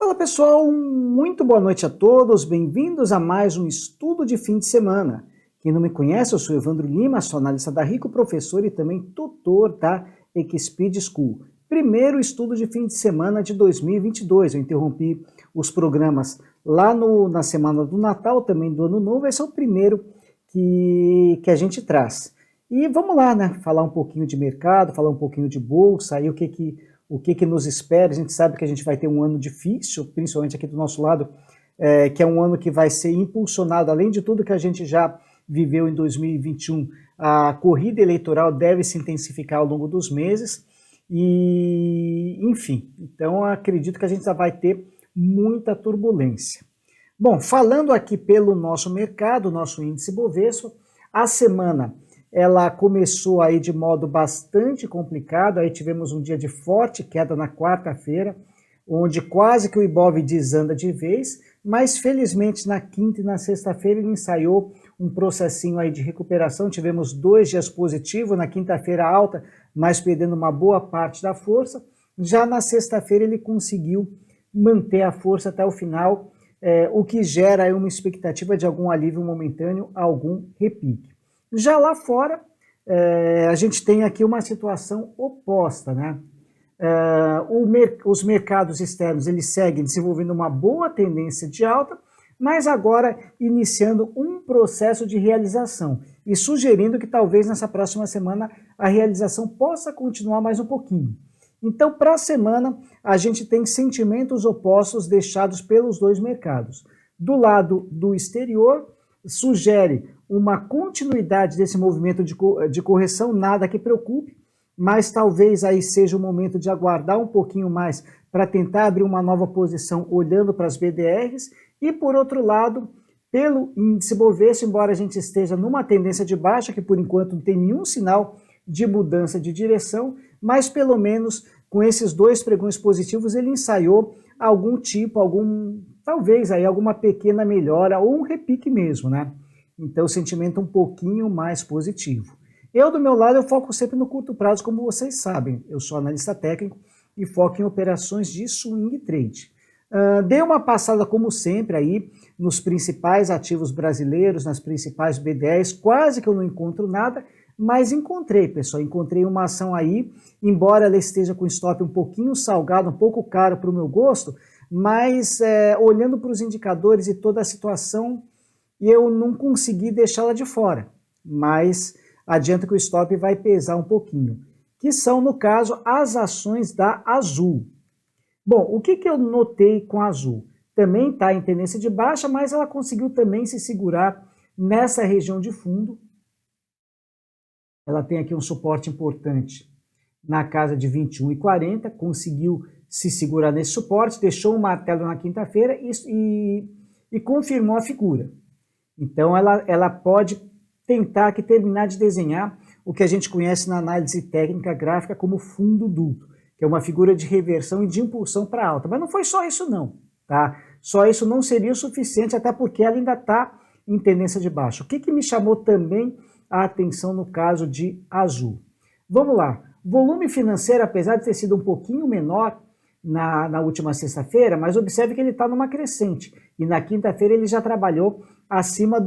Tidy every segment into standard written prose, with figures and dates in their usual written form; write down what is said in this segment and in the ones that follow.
Fala pessoal, muito boa noite a todos, bem-vindos a mais um estudo de fim de semana. Quem não me conhece, eu sou Evandro Lima, sou analista da Rico, professor e também tutor da Exped School. Primeiro estudo de fim de semana de 2022, eu interrompi os programas lá na semana do Natal, também do Ano Novo, esse é o primeiro que a gente traz. E vamos lá, né, falar um pouquinho de mercado, falar um pouquinho de bolsa, aí o que nos espera. A gente sabe que a gente vai ter um ano difícil, principalmente aqui do nosso lado, que é um ano que vai ser impulsionado, além de tudo que a gente já viveu em 2021, a corrida eleitoral deve se intensificar ao longo dos meses, e enfim, então acredito que a gente já vai ter muita turbulência. Bom, falando aqui pelo nosso mercado, nosso índice Bovespa, a semana ela começou aí de modo bastante complicado, aí tivemos um dia de forte queda na quarta-feira, onde quase que o Ibov desanda de vez, mas felizmente na quinta e na sexta-feira ele ensaiou um processinho aí de recuperação, tivemos 2 dias positivos, na quinta-feira alta, mas perdendo uma boa parte da força, já na sexta-feira ele conseguiu manter a força até o final, o que gera aí uma expectativa de algum alívio momentâneo, algum repique. Já lá fora, a gente tem aqui uma situação oposta, né? Os mercados externos eles seguem desenvolvendo uma boa tendência de alta, mas agora iniciando um processo de realização e sugerindo que talvez nessa próxima semana a realização possa continuar mais um pouquinho. Então, para a semana, a gente tem sentimentos opostos deixados pelos dois mercados. Do lado do exterior, sugere uma continuidade desse movimento de correção, nada que preocupe, mas talvez aí seja o momento de aguardar um pouquinho mais para tentar abrir uma nova posição olhando para as BDRs, e por outro lado, pelo índice Bovespa, embora a gente esteja numa tendência de baixa, que por enquanto não tem nenhum sinal de mudança de direção, mas pelo menos com esses 2 pregões positivos ele ensaiou algum tipo, talvez aí alguma pequena melhora ou um repique mesmo, né? Então, o sentimento um pouquinho mais positivo. Eu, do meu lado, eu foco sempre no curto prazo, como vocês sabem. Eu sou analista técnico e foco em operações de swing trade. Dei uma passada, como sempre, aí nos principais ativos brasileiros, nas principais BDRs, quase que eu não encontro nada, mas encontrei, pessoal, encontrei uma ação aí, embora ela esteja com stop um pouquinho salgado, um pouco caro para o meu gosto, mas olhando para os indicadores e toda a situação, eu não consegui deixá-la de fora, mas adianta que o stop vai pesar um pouquinho, que são, no caso, as ações da Azul. Bom, o que eu notei com a Azul? Também está em tendência de baixa, mas ela conseguiu também se segurar nessa região de fundo. Ela tem aqui um suporte importante na casa de 21,40, conseguiu se segurar nesse suporte, deixou um martelo na quinta-feira e confirmou a figura. Então, ela pode tentar aqui terminar de desenhar o que a gente conhece na análise técnica gráfica como fundo duplo, que é uma figura de reversão e de impulsão para alta. Mas não foi só isso não, tá? Só isso não seria o suficiente, até porque ela ainda está em tendência de baixa. O que me chamou também a atenção no caso de Azul? Vamos lá. Volume financeiro, apesar de ter sido um pouquinho menor na última sexta-feira, mas observe que ele está numa crescente. E na quinta-feira ele já trabalhou acima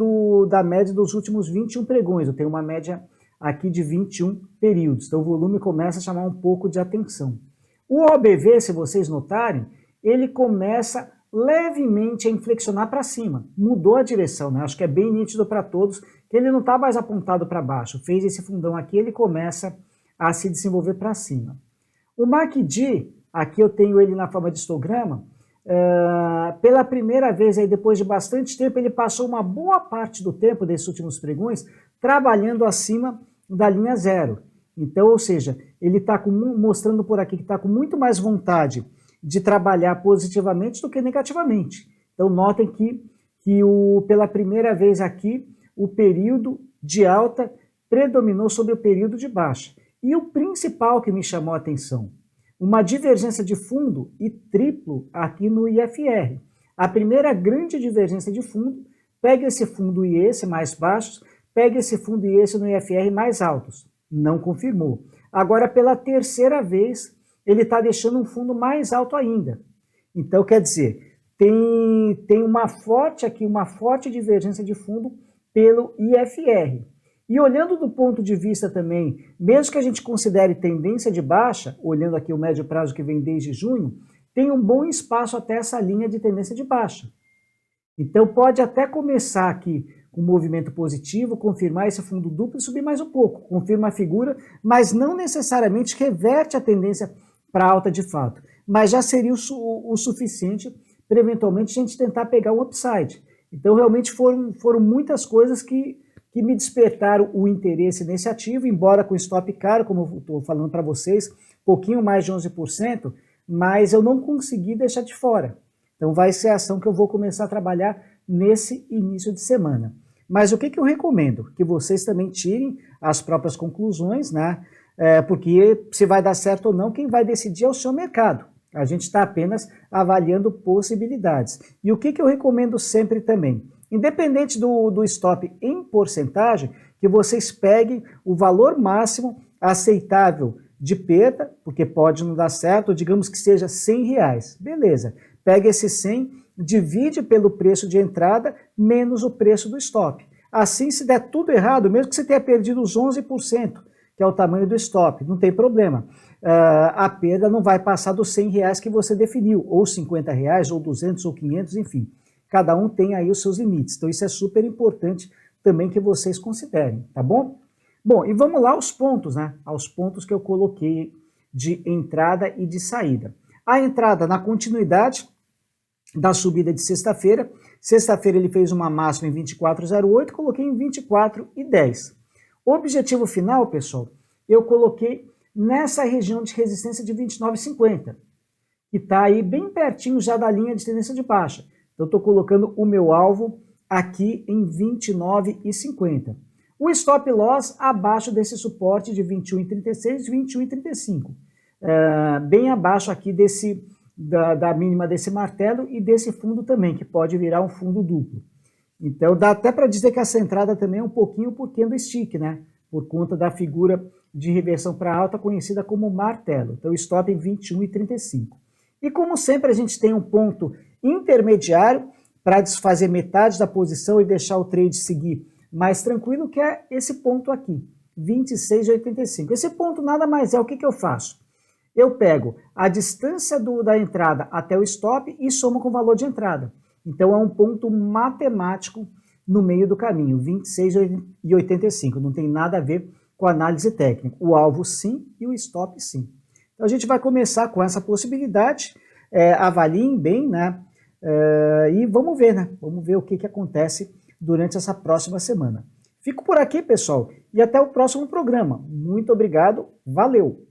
da média dos últimos 21 pregões. Eu tenho uma média aqui de 21 períodos. Então o volume começa a chamar um pouco de atenção. O OBV, se vocês notarem, ele começa levemente a inflexionar para cima. Mudou a direção, né? Acho que é bem nítido para todos que ele não está mais apontado para baixo. Fez esse fundão aqui, ele começa a se desenvolver para cima. O MACD, aqui eu tenho ele na forma de histograma, pela primeira vez, aí, depois de bastante tempo, ele passou uma boa parte do tempo desses últimos pregões trabalhando acima da linha zero. Então, ou seja, ele está mostrando por aqui que está com muito mais vontade de trabalhar positivamente do que negativamente. Então, notem que pela primeira vez aqui, o período de alta predominou sobre o período de baixa. E o principal que me chamou a atenção, uma divergência de fundo e triplo aqui no IFR. A primeira grande divergência de fundo, pega esse fundo e esse mais baixos, pega esse fundo e esse no IFR mais altos. Não confirmou. Agora, pela terceira vez, ele está deixando um fundo mais alto ainda. Então, quer dizer, tem uma forte divergência de fundo pelo IFR. E olhando do ponto de vista também, mesmo que a gente considere tendência de baixa, olhando aqui o médio prazo que vem desde junho, tem um bom espaço até essa linha de tendência de baixa. Então pode até começar aqui com um movimento positivo, confirmar esse fundo duplo e subir mais um pouco, confirma a figura, mas não necessariamente reverte a tendência para alta de fato. Mas já seria o suficiente para eventualmente a gente tentar pegar um upside. Então realmente foram muitas coisas que me despertaram o interesse nesse ativo, embora com stop caro, como eu estou falando para vocês, pouquinho mais de 11%, mas eu não consegui deixar de fora. Então vai ser a ação que eu vou começar a trabalhar nesse início de semana. Mas o que eu recomendo? Que vocês também tirem as próprias conclusões, né? Porque se vai dar certo ou não, quem vai decidir é o seu mercado. A gente está apenas avaliando possibilidades. E o que eu recomendo sempre também? Independente do stop em porcentagem, que vocês peguem o valor máximo aceitável de perda, porque pode não dar certo, digamos que seja R$100. Beleza, pega esse 100, divide pelo preço de entrada menos o preço do stop. Assim, se der tudo errado, mesmo que você tenha perdido os 11%, que é o tamanho do stop, não tem problema. A perda não vai passar dos R$100 que você definiu, ou R$50, ou 200, ou 500, enfim. Cada um tem aí os seus limites. Então isso é super importante também que vocês considerem, tá bom? Bom, e vamos lá aos pontos, né? Aos pontos que eu coloquei de entrada e de saída. A entrada na continuidade da subida de sexta-feira. Sexta-feira ele fez uma máxima em 24,08, coloquei em 24,10. O objetivo final, pessoal, eu coloquei nessa região de resistência de 29,50, que está aí bem pertinho já da linha de tendência de baixa. Então, eu estou colocando o meu alvo aqui em 29,50. O stop loss abaixo desse suporte de 21,36, 21,35. Bem abaixo aqui da mínima desse martelo e desse fundo também, que pode virar um fundo duplo. Então, dá até para dizer que essa entrada também é um pouquinho por candlestick, né? Por conta da figura de reversão para alta conhecida como martelo. Então, stop em 21,35. E como sempre, a gente tem um ponto intermediário para desfazer metade da posição e deixar o trade seguir mais tranquilo, que é esse ponto aqui, 26,85. Esse ponto nada mais é, o que eu faço? Eu pego a distância da entrada até o stop e somo com o valor de entrada. Então é um ponto matemático no meio do caminho, 26,85. Não tem nada a ver com análise técnica. O alvo sim e o stop sim. Então a gente vai começar com essa possibilidade, avaliem bem, né? E vamos ver, né? Vamos ver o que acontece durante essa próxima semana. Fico por aqui, pessoal, e até o próximo programa. Muito obrigado, valeu!